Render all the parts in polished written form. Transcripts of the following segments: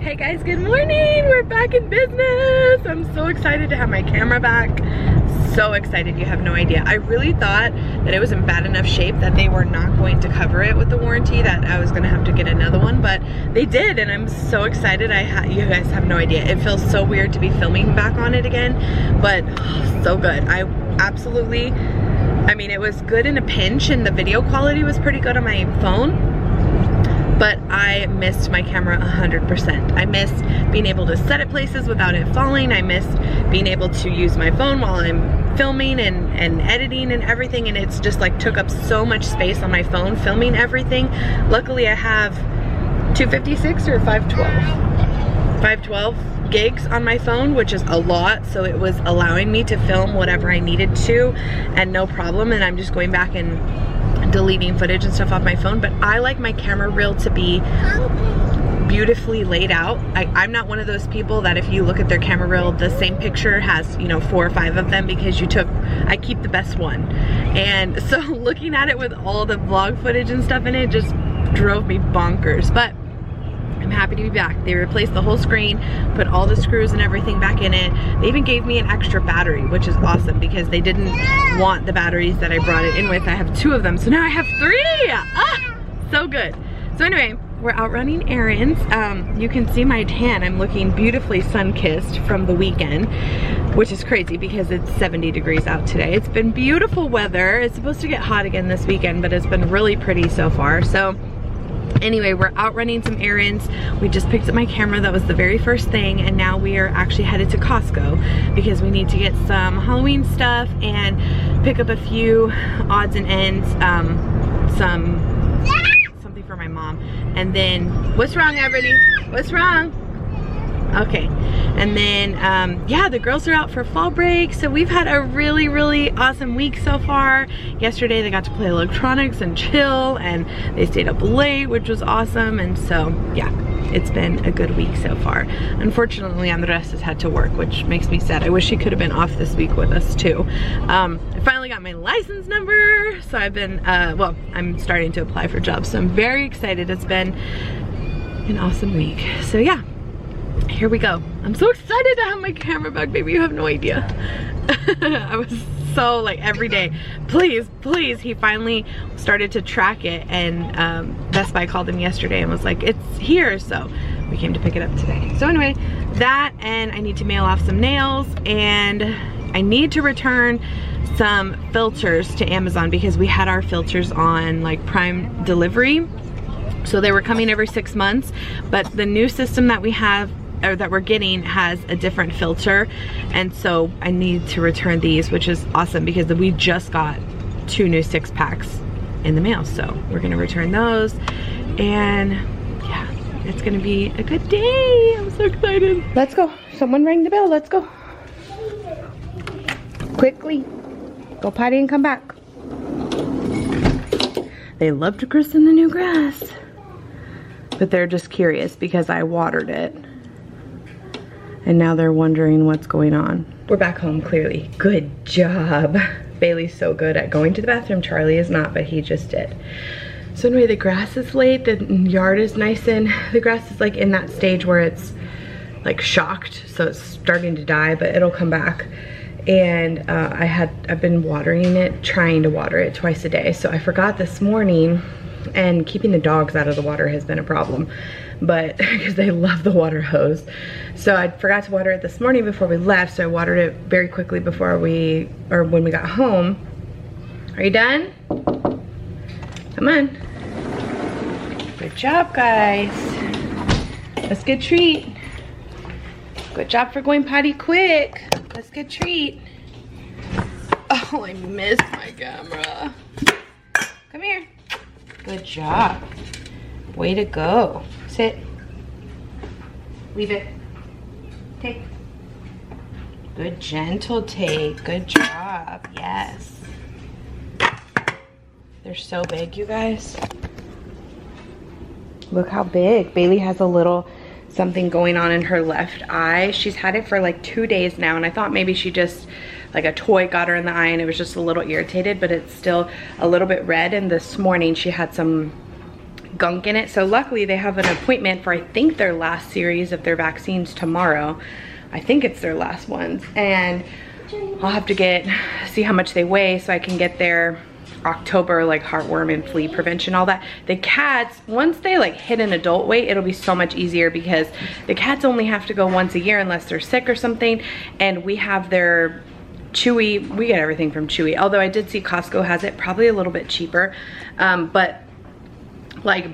Hey guys, good morning. We're back in business. I'm so excited to have my camera back. So excited, you have no idea. I really thought that it was in bad enough shape that they were not going to cover it with the warranty, that I was gonna have to get another one, but they did, and I'm so excited. You guys have no idea. It feels so weird to be filming back on it again, but oh, so good. I mean, it was good in a pinch, and the video quality was pretty good on my phone. But I missed my camera 100%. I missed being able to set it places without it falling. I missed being able to use my phone while I'm filming and editing and everything, and it's just like took up so much space on my phone filming everything. Luckily I have 256 or 512 gigs on my phone, which is a lot, so it was allowing me to film whatever I needed to and no problem, and I'm just going back and deleting footage and stuff off my phone. But I like my camera reel to be beautifully laid out. I'm not one of those people that if you look at their camera reel, the same picture has, you know, 4 or 5 of them because I keep the best one. And so looking at it with all the vlog footage and stuff in it just drove me bonkers. But I'm happy to be back. They replaced the whole screen, put all the screws and everything back in it. They even gave me an extra battery, which is awesome because they didn't want the batteries that I brought it in with. I have 2 of them, so now I have 3! Ah, so good. So anyway, we're out running errands. You can see my tan. I'm looking beautifully sun-kissed from the weekend, which is crazy because it's 70 degrees out today. It's been beautiful weather. It's supposed to get hot again this weekend, but it's been really pretty so far. So anyway, we're out running some errands. We just picked up my camera. That was the very first thing, and now we are actually headed to Costco because we need to get some Halloween stuff and pick up a few odds and ends, something for my mom. And then, what's wrong, everybody? What's wrong? Okay, and then yeah, the girls are out for fall break, so we've had a really, really awesome week so far. Yesterday they got to play electronics and chill, and they stayed up late, which was awesome. And so yeah, it's been a good week so far. Unfortunately, Andres has had to work, which makes me sad. I wish he could have been off this week with us too. I finally got my license number, so I've been well, I'm starting to apply for jobs, so I'm very excited. It's been an awesome week. So yeah, here we go. I'm so excited to have my camera back, baby. You have no idea. I was so like every day, please, please. He finally started to track it, and Best Buy called him yesterday and was like, it's here. So we came to pick it up today. So anyway, that, and I need to mail off some nails, and I need to return some filters to Amazon because we had our filters on like Prime delivery. So they were coming every 6 months, but the new system that we have, or that we're getting, has a different filter, and so I need to return these, which is awesome because we just got 2 new 6-packs in the mail. So we're gonna return those, and yeah, it's gonna be a good day. I'm so excited. Let's go. Someone rang the bell. Let's go. Quickly. Go potty and come back. They love to christen the new grass, but they're just curious because I watered it. And now they're wondering what's going on. We're back home, clearly. Good job. Bailey's so good at going to the bathroom. Charlie is not, but he just did. So anyway, the grass is late. The yard is nice, and the grass is like in that stage where it's like shocked. So it's starting to die, but it'll come back. And I've been watering it, trying to water it twice a day. So I forgot this morning, and keeping the dogs out of the water has been a problem, but because they love the water hose. So I forgot to water it this morning before we left, so I watered it very quickly when we got home. Are you done? Come on. Good job, guys. Let's get a treat. Good job for going potty quick. Let's get a treat. Oh, I missed my camera. Come here. Good job. Way to go. Sit. Leave it. Take. Good gentle take. Good job. Yes. They're so big, you guys. Look how big. Bailey has a little something going on in her left eye. She's had it for like 2 days now, and I thought maybe she just, like a toy got her in the eye and it was just a little irritated, but it's still a little bit red. And this morning she had some gunk in it. So luckily they have an appointment for I think their last series of their vaccines tomorrow. I think it's their last ones, and I'll have to see how much they weigh so I can get their October like heartworm and flea prevention, all that. The cats, once they like hit an adult weight, it'll be so much easier because the cats only have to go once a year unless they're sick or something, and we have their Chewy, we get everything from Chewy, although I did see Costco has it probably a little bit cheaper, but like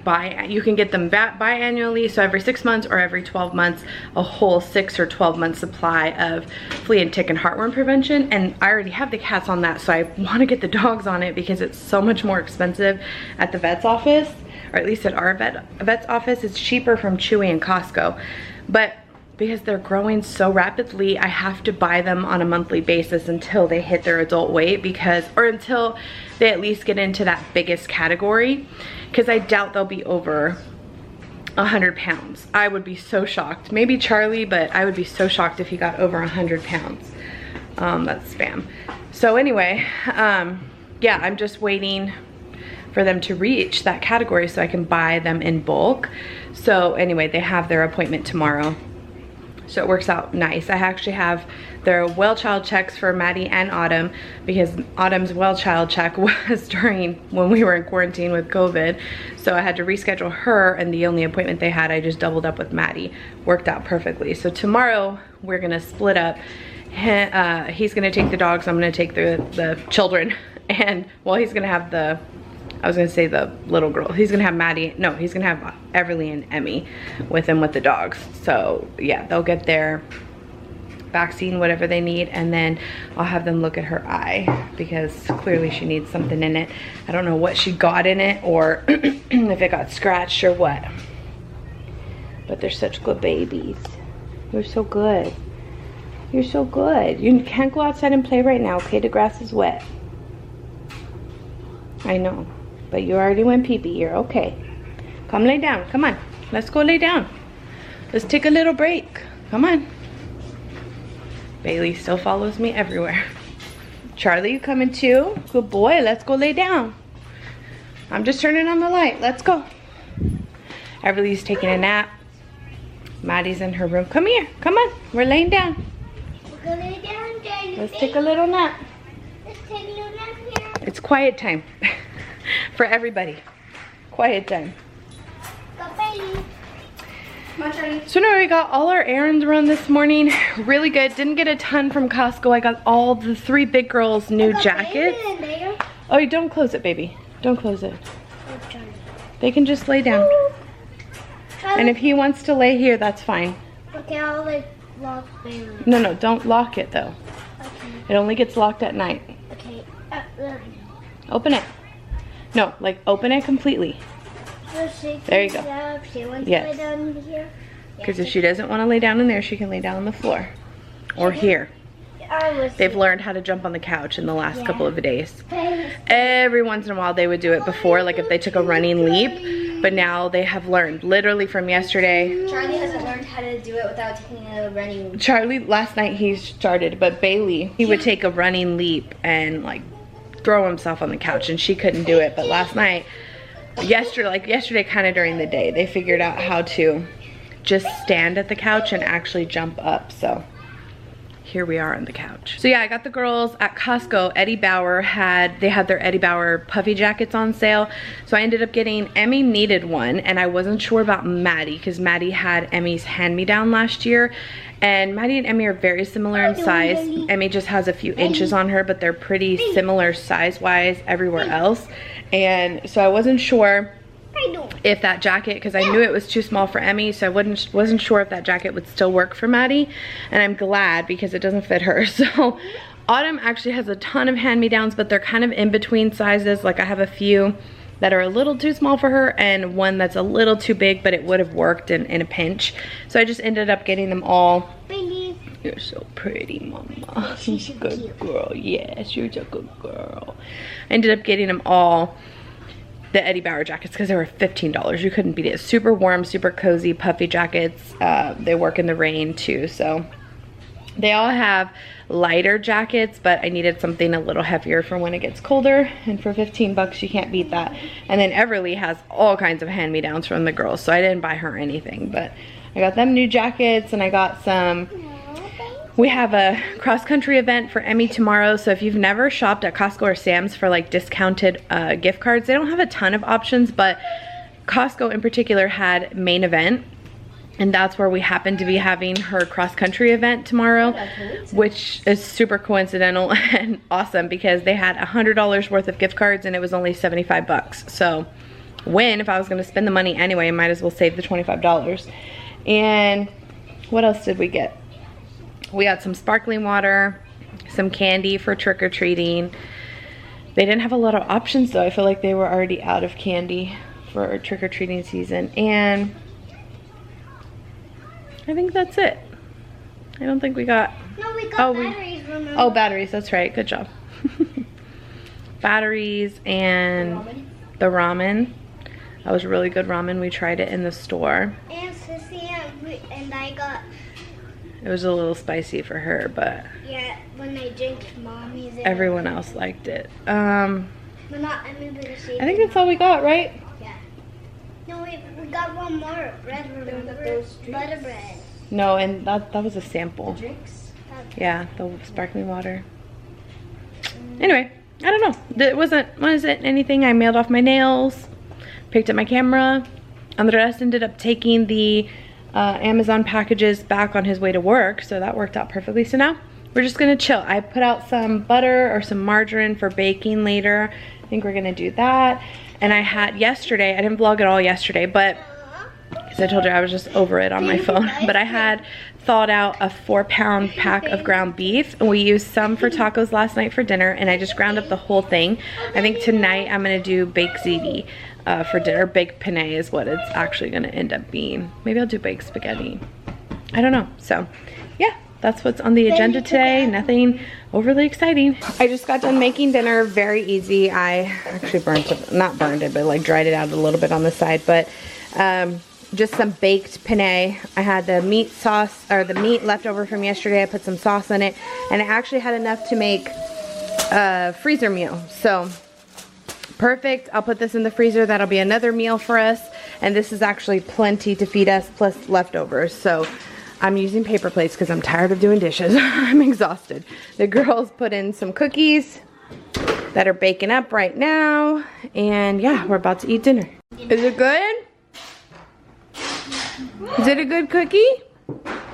you can get them biannually, so every 6 months or every 12 months, a whole 6 or 12 month supply of flea and tick and heartworm prevention. And I already have the cats on that, so I want to get the dogs on it because it's so much more expensive at the vet's office, or at least at our vet's office. It's cheaper from Chewy and Costco, but because they're growing so rapidly, I have to buy them on a monthly basis until they hit their adult weight, or until they at least get into that biggest category, because I doubt they'll be over 100 pounds. I would be so shocked. Maybe Charlie, but I would be so shocked if he got over 100 pounds. That's spam. So anyway, yeah, I'm just waiting for them to reach that category so I can buy them in bulk. So anyway, they have their appointment tomorrow. So it works out nice. I actually have their well child checks for Maddie and Autumn, because Autumn's well child check was when we were in quarantine with COVID. So I had to reschedule her, and the only appointment they had, I just doubled up with Maddie. Worked out perfectly. So tomorrow we're gonna split up. He's gonna take the dogs, I'm gonna take the children, and well, he's gonna have I was gonna say the little girl. He's gonna have Maddie. No, he's gonna have Everly and Emmy with him with the dogs. So yeah, they'll get their vaccine, whatever they need, and then I'll have them look at her eye because clearly she needs something in it. I don't know what she got in it, or if it got scratched or what. But they're such good babies. You're so good. You're so good. You can't go outside and play right now, okay? The grass is wet. I know. But you already went pee-pee. You're okay. Come lay down. Come on. Let's go lay down. Let's take a little break. Come on. Bailey still follows me everywhere. Charlie, you coming too? Good boy. Let's go lay down. I'm just turning on the light. Let's go. Everly's taking a nap. Maddie's in her room. Come here. Come on. We're laying down. We're gonna lay down, Daddy. Let's take a little nap. Let's take a little nap here. It's quiet time. For everybody. Quiet time. Go, Bailey. Come on, Charlie. So now we got all our errands run this morning. Really good. Didn't get a ton from Costco. I got all the 3 big girls' new jackets. Oh, you don't close it, baby. Don't close it. They can just lay down. And if he wants to lay here, that's fine. Okay, I'll like lock Bailey. No, don't lock it though. Okay. It only gets locked at night. Okay. Open it. No, like open it completely. There you go. Yes. Because if she doesn't want to lay down in there, she can lay down on the floor. Or here. They've learned how to jump on the couch in the last couple of days. Every once in a while they would do it before, like if they took a running leap. But now they have learned, literally from yesterday. Charlie hasn't learned how to do it without taking a running leap. Charlie, last night he started, but Bailey, he would take a running leap and like throw himself on the couch, and she couldn't do it. But last night, yesterday kind of during the day, they figured out how to just stand at the couch and actually jump up. So here we are on the couch. So yeah, I got the girls at Costco. Eddie Bauer had their Eddie Bauer puffy jackets on sale. So I ended up getting, Emmy needed one, and I wasn't sure about Maddie because Maddie had Emmy's hand-me-down last year. And Maddie and Emmy are very similar in size. Emmy just has a few inches on her, but they're pretty similar size-wise everywhere else. And so I wasn't sure if that jacket, because I knew it was too small for Emmy, so I wasn't sure if that jacket would still work for Maddie. And I'm glad because it doesn't fit her. So Autumn actually has a ton of hand-me-downs, but they're kind of in between sizes. Like I have a few that are a little too small for her and one that's a little too big, but it would have worked in a pinch. So I just ended up getting them all. Baby. You're so pretty, Mama. She's a good girl. Yes, you're a good girl. I ended up getting them all the Eddie Bauer jackets because they were $15. You couldn't beat it. Super warm, super cozy, puffy jackets. They work in the rain too, so They all have lighter jackets, but I needed something a little heavier for when it gets colder, and for 15 bucks you can't beat that. And then Everly has all kinds of hand-me-downs from the girls, so I didn't buy her anything, but I got them new jackets, and I got some. We have a cross-country event for Emmy tomorrow, so if you've never shopped at Costco or Sam's for like discounted gift cards, they don't have a ton of options, but Costco in particular had Main Event, and that's where we happen to be having her cross-country event tomorrow, which is super coincidental and awesome because they had $100 worth of gift cards and it was only 75 bucks. So if I was going to spend the money anyway, I might as well save the $25. And what else did we get? We got some sparkling water, some candy for trick-or-treating. They didn't have a lot of options though. I feel like they were already out of candy for trick-or-treating season. And I think that's it. I don't think we got... No, we got batteries, remember? Oh, batteries, that's right. Good job. Batteries and the ramen. That was really good ramen. We tried it in the store. And Sissy and I got... It was a little spicy for her, but... Yeah, when I drank Mommy's... Everyone else liked it. But not everybody. I think that's all we got, right? Yeah. No, we got one more. Bread, remember? Butter bread. No, and that was a sample. The drinks? Yeah, the sparkling water. Anyway, I don't know. It wasn't anything. I mailed off my nails, picked up my camera. Andres ended up taking the Amazon packages back on his way to work, so that worked out perfectly. So now we're just gonna chill. I put out some butter or some margarine for baking later. I think we're gonna do that. And I had yesterday, I didn't vlog at all yesterday, but because I told you I was just over it on my phone, but I had thawed out a 4-pound pack of ground beef, and we used some for tacos last night for dinner, and I just ground up the whole thing. I think tonight I'm gonna do baked ziti for dinner. Baked penne is what it's actually gonna end up being. Maybe I'll do baked spaghetti. I don't know. So yeah, that's what's on the agenda today. Nothing overly exciting. I just got done making dinner. Very easy. I actually not burned it, but like dried it out a little bit on the side. But just some baked penne. I had the meat sauce, or the meat left over from yesterday. I put some sauce in it, and I actually had enough to make a freezer meal. So perfect. I'll put this in the freezer. That'll be another meal for us. And this is actually plenty to feed us, plus leftovers. So I'm using paper plates because I'm tired of doing dishes. I'm exhausted. The girls put in some cookies that are baking up right now. And yeah, we're about to eat dinner. Is it good? Is it a good cookie?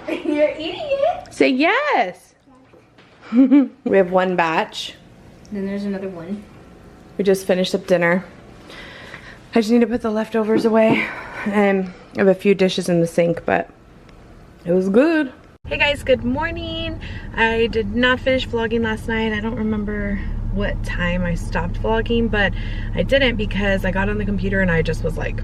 You're eating it? Say yes. We have one batch. Then there's another one. We just finished up dinner. I just need to put the leftovers away. And I have a few dishes in the sink, but it was good. Hey guys, good morning. I did not finish vlogging last night. I don't remember what time I stopped vlogging, but I didn't because I got on the computer and I just was like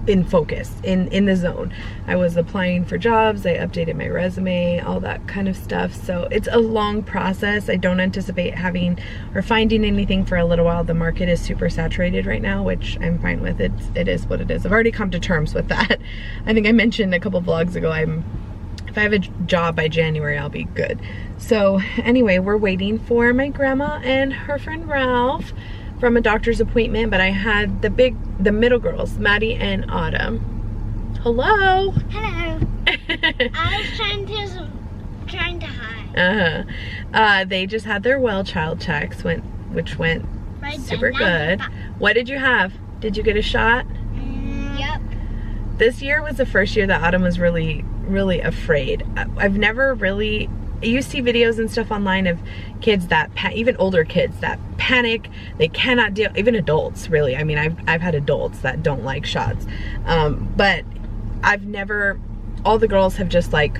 in focus, in the zone. I was applying for jobs, I updated my resume, all that kind of stuff. So it's a long process. I don't anticipate having or finding anything for a little while. The market is super saturated right now, which I'm fine with. It is what it is. I've already come to terms with that. I think I mentioned a couple vlogs ago, if I have a job by January, I'll be good. So anyway, we're waiting for my grandma and her friend Ralph from a doctor's appointment, but I had the middle girls, Maddie and Autumn. Hello. Hello. I was trying to hide. They just had their well child checks, which went super good. What did you have? Did you get a shot? Yep. This year was the first year that Autumn was really afraid. I've never really... You see videos and stuff online of kids that, even older kids that panic. They cannot deal, even adults really. I mean, I've had adults that don't like shots. But I've never, all the girls have just like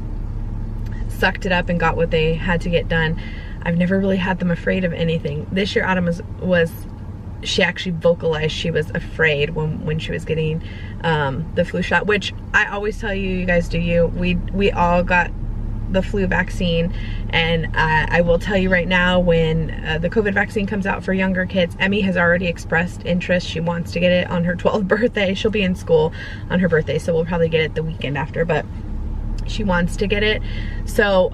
sucked it up and got what they had to get done. I've never really had them afraid of anything. This year Autumn she actually vocalized she was afraid when she was getting the flu shot, which I always tell you, you guys do you. We all got the flu vaccine, and I will tell you right now, when the COVID vaccine comes out for younger kids, Emmy has already expressed interest. She wants to get it on her 12th birthday. She'll be in school on her birthday, so we'll probably get it the weekend after. But She wants to get it. So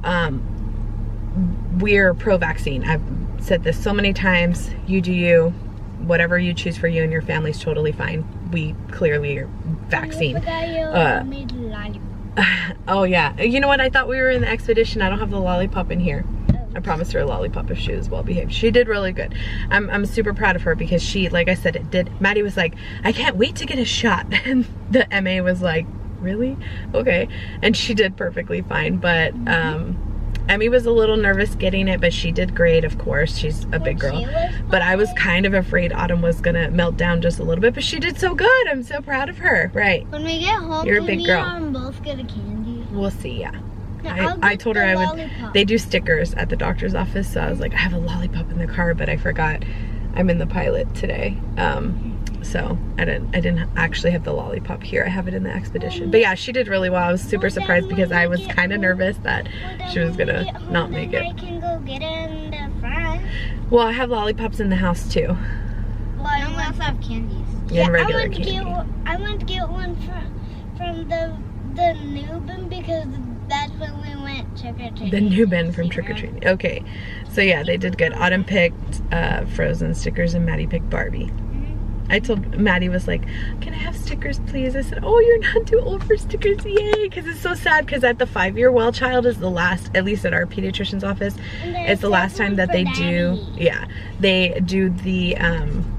we're pro-vaccine. I've said this so many times. You do you. Whatever you choose for you and your family is totally fine. We clearly are vaccine. Oh yeah. You know what? I thought we were in the expedition. I don't have the lollipop in here. I promised her a lollipop if she was well behaved. She did really good. I'm super proud of her because she, like I said, it did. Maddie was like, I can't wait to get a shot. And the MA was like, really? Okay. And she did perfectly fine. But Emmy was a little nervous getting it, but she did great, of course. She's a big girl. But I was kind of afraid Autumn was gonna melt down just a little bit, but she did so good. I'm so proud of her. Right. When we get home, you're a big girl. Can we both get a candy? We'll see, yeah. I told her I would. Lollipop. They do stickers at the doctor's office, so I was like, I have a lollipop in the car, but I forgot I'm in the pilot today. So I didn't actually have the lollipop here. I have it in the expedition. But yeah, she did really well. I was super surprised because I was kind of nervous that she was gonna not make it. I can go get it in the front. Well, I have lollipops in the house too. Well, I also have candies. And regular candy. I want to get one from the new bin because that's when we went trick-or-treating. The new bin from trick-or-treating. Okay. So yeah, they did good. Autumn picked Frozen stickers and Maddie picked Barbie. I told Maddie was like, can I have stickers please? I said, oh, you're not too old for stickers, yay. Because it's so sad because at the 5-year well child is the last, at least at our pediatrician's office, it's the last time that they do, yeah, they do the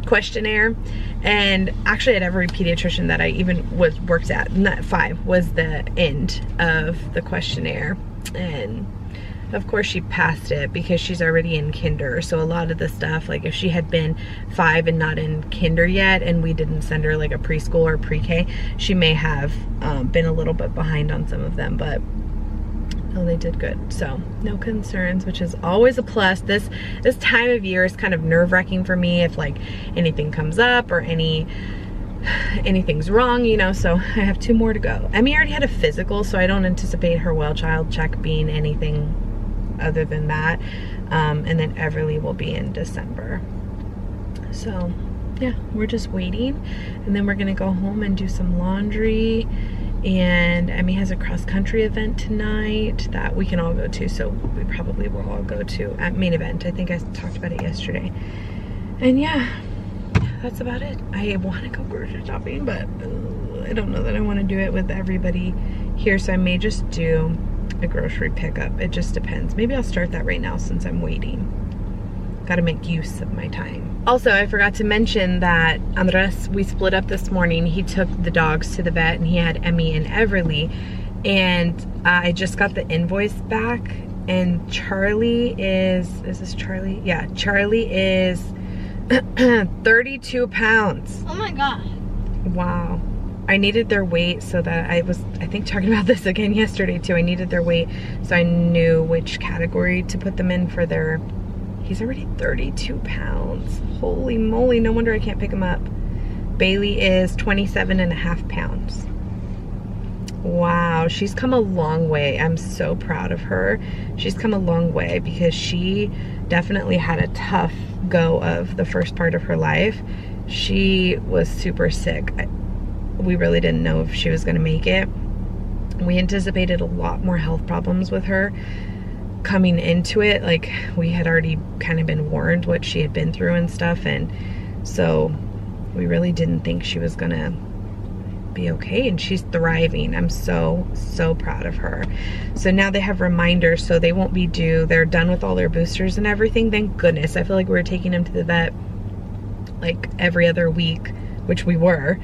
questionnaire. And actually at every pediatrician that I even worked at, not 5, was the end of the questionnaire. And of course she passed it because she's already in kinder. So a lot of the stuff, like if she had been 5 and not in kinder yet and we didn't send her like a preschool or pre-K, she may have been a little bit behind on some of them, but no, they did good. So no concerns, which is always a plus. This time of year is kind of nerve-wracking for me if like anything comes up or anything's wrong, you know. So I have 2 more to go. Emmy already had a physical, so I don't anticipate her well child check being anything other than that. And then Everly will be in December. So yeah, we're just waiting, and then we're gonna go home and do some laundry. And Emmy has a cross-country event tonight that we can all go to, so we probably will all go to at main event. I think I talked about it yesterday. And yeah, that's about it. I want to go grocery shopping, but I don't know that I want to do it with everybody here, so I may just do a grocery pickup. It just depends. Maybe I'll start that right now since I'm waiting. Gotta make use of my time. Also, I forgot to mention that Andres, we split up this morning. He took the dogs to the vet and he had Emmy and Everly. And I just got the invoice back, and Charlie is this Charlie? Yeah, Charlie is 32 pounds. Oh my god. Wow. I needed their weight so that I think talking about this again yesterday too. I needed their weight so I knew which category to put them in for their, he's already 32 pounds. Holy moly, no wonder I can't pick him up. Bailey is 27.5 pounds. Wow, she's come a long way. I'm so proud of her. She's come a long way because she definitely had a tough go of the first part of her life. She was super sick. We really didn't know if she was gonna make it. We anticipated a lot more health problems with her coming into it. Like, we had already kind of been warned what she had been through and stuff, and so we really didn't think she was gonna be okay, and she's thriving. I'm so proud of her. So now they have reminders, so they won't be due. They're done with all their boosters and everything, thank goodness. I feel like we were taking them to the vet like every other week, which we were.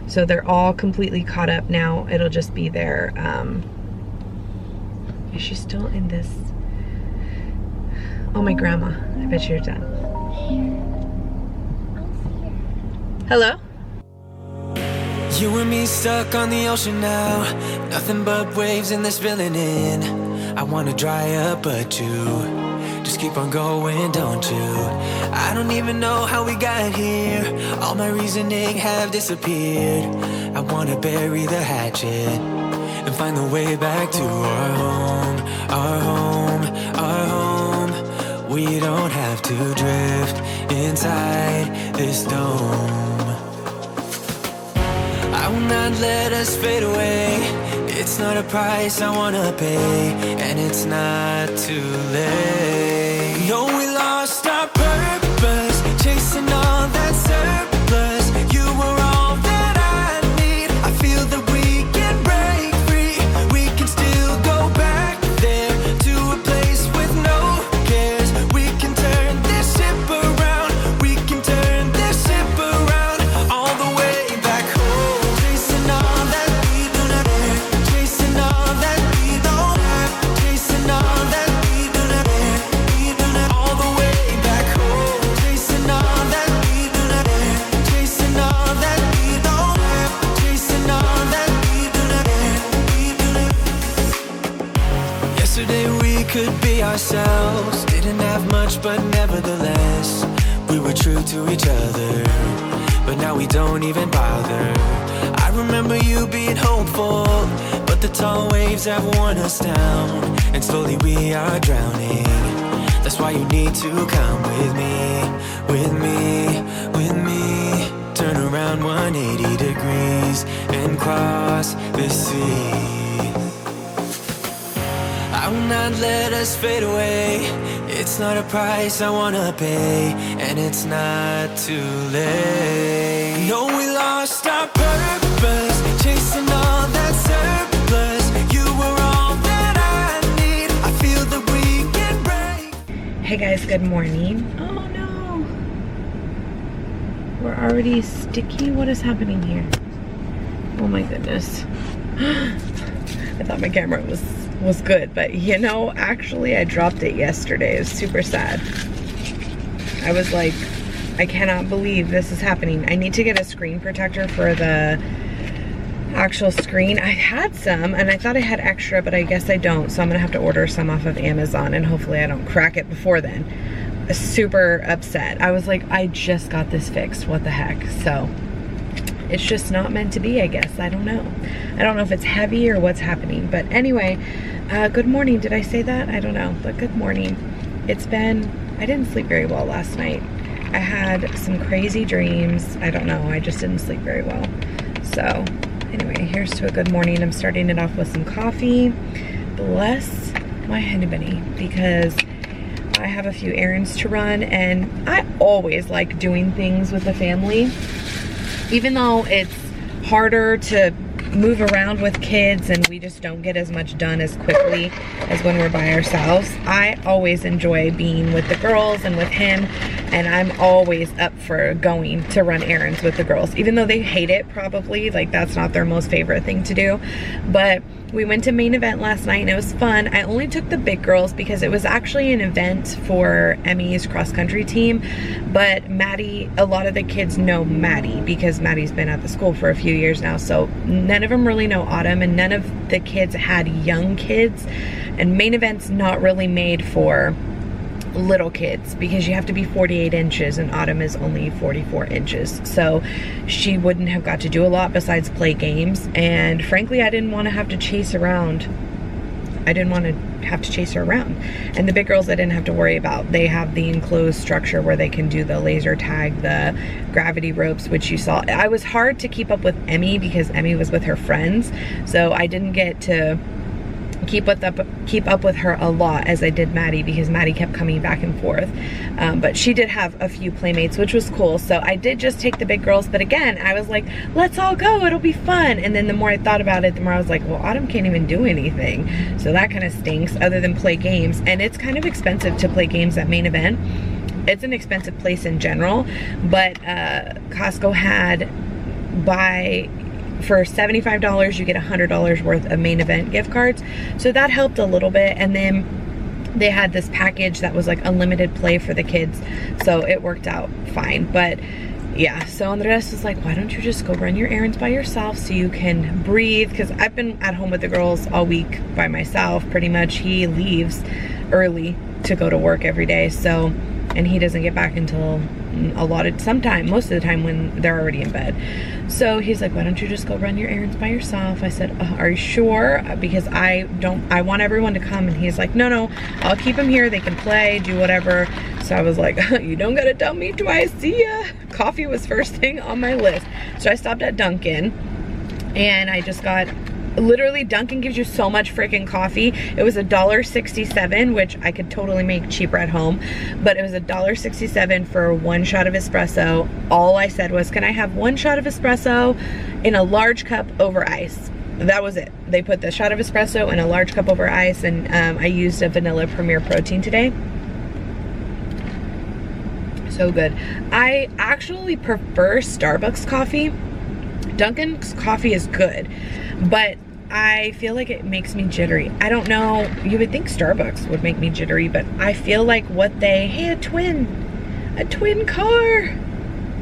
So they're all completely caught up now. It'll just be their, is she still in this? Oh, my grandma. I bet you're done. Hello? You and me stuck on the ocean now. Nothing but waves and they're spilling in. I wanna dry up, but you just keep on going, don't you? I don't even know how we got here. All my reasoning have disappeared. I wanna bury the hatchet and find the way back to our home, our home, our home. We don't have to drift inside this dome. I will not let us fade away. It's not a price I wanna pay, and it's not too late. No, we lost our purpose, chasing all that surplus. You were all that I need. I feel that we can break free. We can still go back there to a place with no cares. We can turn this ship around. We can turn this ship around all the way back home. Chasing all that we do not have, chasing all that we don't have, chasing all that we do not have, we do not, all the way back home. Chasing all that we do not have, chasing all that we don't have, chasing all that we do not have, we do not. Yesterday we could be ourselves, didn't have much but nevertheless we were true to each other. But now we don't even bother. I remember you being hopeful, but the tall waves have worn us down, and slowly we are drowning. That's why you need to come with me, with me, with me. Turn around 180 degrees and cross the sea. I will not let us fade away. It's not a price I wanna pay, and it's not too late. No, we lost our purpose, chasing all that surplus. You were all that I need. I feel that we can break. Hey guys, good morning. Oh no. We're already sticky. What is happening here? Oh my goodness. I thought my camera was good, but you know, actually I dropped it yesterday. It was super sad. I was like, I cannot believe this is happening. I need to get a screen protector for the actual screen. I had some and I thought I had extra, but I guess I don't, so I'm gonna have to order some off of Amazon, and hopefully I don't crack it before then. Super upset. I was like, I just got this fixed, what the heck. So it's just not meant to be, I guess. I don't know. I don't know if it's heavy or what's happening, but anyway, good morning. Did I say that? I don't know, but good morning. It's been, I didn't sleep very well last night. I had some crazy dreams. I don't know, I just didn't sleep very well. So anyway, here's to a good morning. I'm starting it off with some coffee. Bless my honey bunny, because I have a few errands to run, and I always like doing things with the family. Even though it's harder to move around with kids and we just don't get as much done as quickly as when we're by ourselves, I always enjoy being with the girls and with him, and I'm always up for going to run errands with the girls, even though they hate it probably, like that's not their most favorite thing to do. But we went to main event last night and it was fun. I only took the big girls because it was actually an event for Emmy's cross country team, but Maddie, a lot of the kids know Maddie because Maddie's been at the school for a few years now, so none of them really know Autumn, and none of the kids had young kids, and main event's not really made for little kids because you have to be 48 inches and Autumn is only 44 inches, so she wouldn't have got to do a lot besides play games. And frankly, I didn't want to have to chase around. I didn't want to have to chase her around. And the big girls I didn't have to worry about. They have the enclosed structure where they can do the laser tag, the gravity ropes, which you saw. I was hard to keep up with Emmy because Emmy was with her friends, so I didn't get to keep up with her a lot as I did Maddie because Maddie kept coming back and forth. But she did have a few playmates, which was cool. So I did just take the big girls, but again, I was like, let's all go, it'll be fun. And then the more I thought about it, the more I was like, well, Autumn can't even do anything. So that kind of stinks other than play games. And it's kind of expensive to play games at main event. It's an expensive place in general, but Costco had for $75 you get $100 worth of main event gift cards, so that helped a little bit. And then they had this package that was like unlimited play for the kids, so it worked out fine. But yeah, so Andres was like, why don't you just go run your errands by yourself so you can breathe, because I've been at home with the girls all week by myself pretty much. He leaves early to go to work every day, so, and he doesn't get back until most of the time when they're already in bed. So he's like, why don't you just go run your errands by yourself? I said, are you sure? Because I want everyone to come. And he's like, no, I'll keep them here. They can play, do whatever. So I was like, you don't gotta tell me twice, see ya. Coffee was first thing on my list. So I stopped at Dunkin' and I just got Literally, Dunkin' gives you so much freaking coffee. It was $1.67, which I could totally make cheaper at home, but it was $1.67 for 1 shot of espresso. All I said was, can I have 1 shot of espresso in a large cup over ice? That was it. They put the shot of espresso in a large cup over ice, and I used a vanilla Premier Protein today. So good. I actually prefer Starbucks coffee. Dunkin's coffee is good, but I feel like it makes me jittery. I don't know, you would think Starbucks would make me jittery, but I feel like what they, hey, a twin car.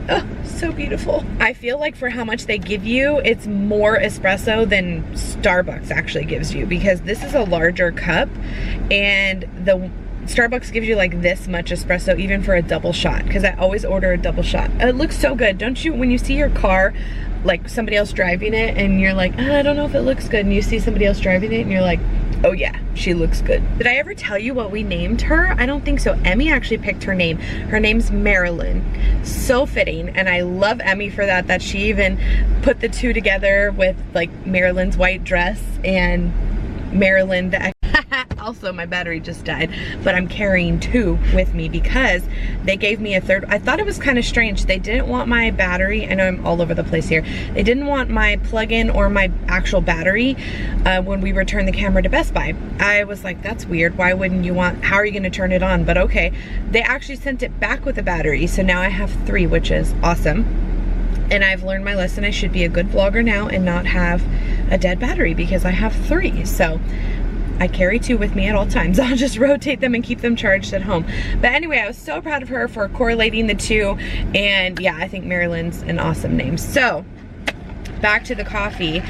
Oh, so beautiful. I feel like for how much they give you, it's more espresso than Starbucks actually gives you, because this is a larger cup and the Starbucks gives you like this much espresso even for a double shot, because I always order a double shot. It looks so good. Don't you, when you see your car, like somebody else driving it and you're like, I don't know if it looks good, and you see somebody else driving it and you're like, oh yeah, she looks good. Did I ever tell you what we named her? I don't think so. Emmy actually picked her name. Her name's Marilyn. So fitting, and I love Emmy for that she even put the two together with like Marilyn's white dress and Marilyn the also, my battery just died, but I'm carrying 2 with me because they gave me a third. I thought it was kind of strange. They didn't want my battery. I know I'm all over the place here. They didn't want my plug-in or my actual battery when we returned the camera to Best Buy. I was like, that's weird. Why wouldn't you want, how are you going to turn it on? But okay, they actually sent it back with a battery. So now I have 3, which is awesome. And I've learned my lesson. I should be a good vlogger now and not have a dead battery because I have 3. So I carry 2 with me at all times. I'll just rotate them and keep them charged at home. But anyway, I was so proud of her for correlating the 2. And yeah, I think Marilyn's an awesome name. So back to the coffee.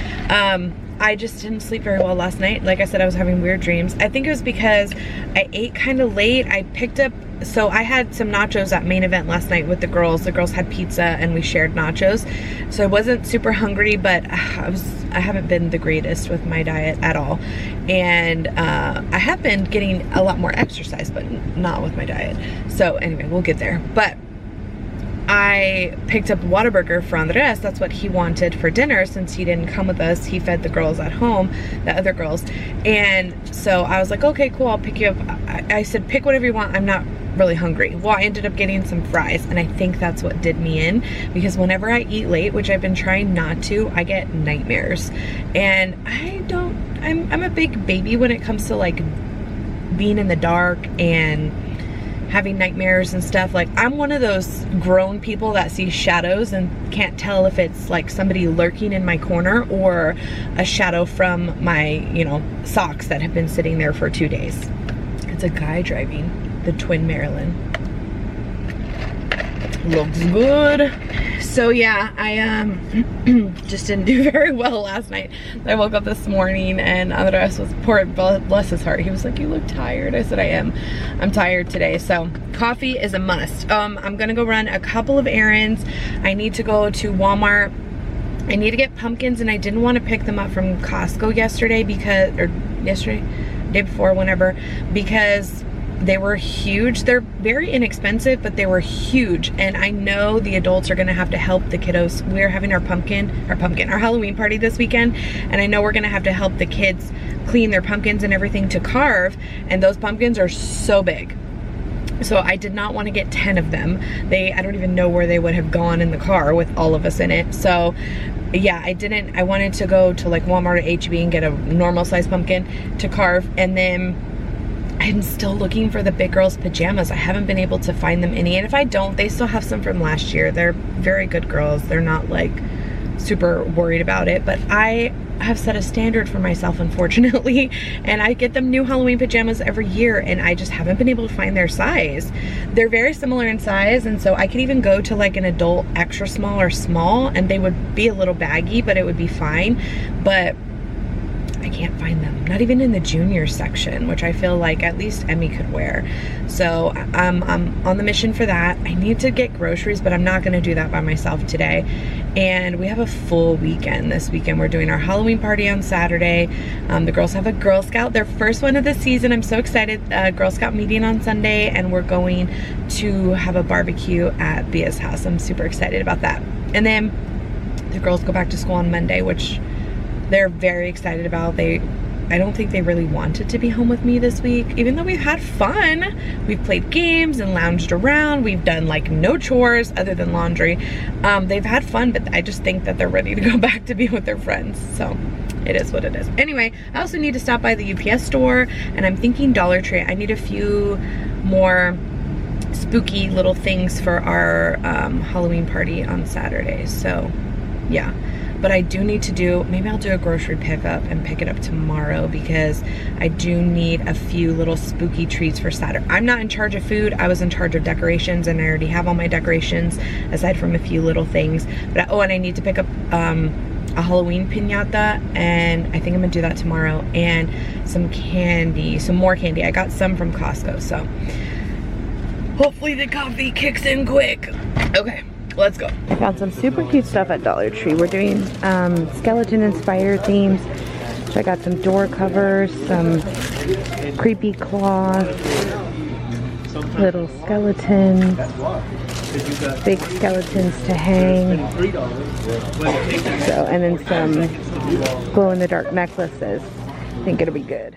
I just didn't sleep very well last night. Like I said, I was having weird dreams. I think it was because I ate kind of late. I picked up, so I had some nachos at Main Event last night with the girls. The girls had pizza and we shared nachos. So I wasn't super hungry, but I haven't been the greatest with my diet at all. And I have been getting a lot more exercise, but not with my diet. So anyway, we'll get there. But I picked up Whataburger for Andres. That's what he wanted for dinner since he didn't come with us. He fed the girls at home, the other girls. And so I was like, okay, cool, I'll pick you up. I said, pick whatever you want. I'm not really hungry. Well, I ended up getting some fries, and I think that's what did me in, because whenever I eat late, which I've been trying not to, I get nightmares. And I'm a big baby when it comes to like being in the dark and having nightmares and stuff. Like, I'm one of those grown people that sees shadows and can't tell if it's like somebody lurking in my corner or a shadow from my, you know, socks that have been sitting there for 2 days. It's a guy driving the twin Marilyn. Looks good. So yeah, I just didn't do very well last night. I woke up this morning and Andres was, poor, bless his heart, he was like, you look tired. I said, I am. I'm tired today. So coffee is a must. I'm gonna go run a couple of errands. I need to go to Walmart. I need to get pumpkins, and I didn't want to pick them up from Costco yesterday because, or yesterday, day before, whenever, because they were huge. They're very inexpensive, but they were huge. And I know the adults are gonna have to help the kiddos. We're having our Halloween party this weekend. And I know we're gonna have to help the kids clean their pumpkins and everything to carve. And those pumpkins are so big. So I did not want to get 10 of them. I don't even know where they would have gone in the car with all of us in it. So yeah, I wanted to go to like Walmart or H-E-B and get a normal size pumpkin to carve. And then I'm still looking for the big girls' pajamas. I haven't been able to find them any. And if I don't, they still have some from last year. They're very good girls. They're not like super worried about it. But I have set a standard for myself, unfortunately. And I get them new Halloween pajamas every year, and I just haven't been able to find their size. They're very similar in size, and so I could even go to like an adult extra small or small, and they would be a little baggy, but it would be fine. But I can't find them, not even in the junior section, which I feel like at least Emmy could wear. So I'm on the mission for that. I need to get groceries, but I'm not gonna do that by myself today. And we have a full weekend this weekend. We're doing our Halloween party on Saturday. The girls have a Girl Scout, their first one of the season. I'm so excited. Girl Scout meeting on Sunday, and we're going to have a barbecue at Bia's house. I'm super excited about that. And then the girls go back to school on Monday, which they're very excited about. I don't think they really wanted to be home with me this week, even though we've had fun. We've played games and lounged around. We've done like no chores other than laundry. They've had fun, but I just think that they're ready to go back to be with their friends. So it is what it is. Anyway, I also need to stop by the UPS store, and I'm thinking Dollar Tree. I need a few more spooky little things for our Halloween party on Saturday. So yeah. But I do need to do, maybe I'll do a grocery pickup and pick it up tomorrow, because I do need a few little spooky treats for Saturday. I'm not in charge of food. I was in charge of decorations, and I already have all my decorations aside from a few little things. But oh, and I need to pick up a Halloween piñata, and I think I'm gonna do that tomorrow, and some candy, some more candy. I got some from Costco, so hopefully the coffee kicks in quick. Okay. Let's go. I found some super cute stuff at Dollar Tree. We're doing skeleton inspired themes. So I got some door covers, some creepy cloth, little skeletons, big skeletons to hang. So, and then some glow in the dark necklaces. I think it'll be good.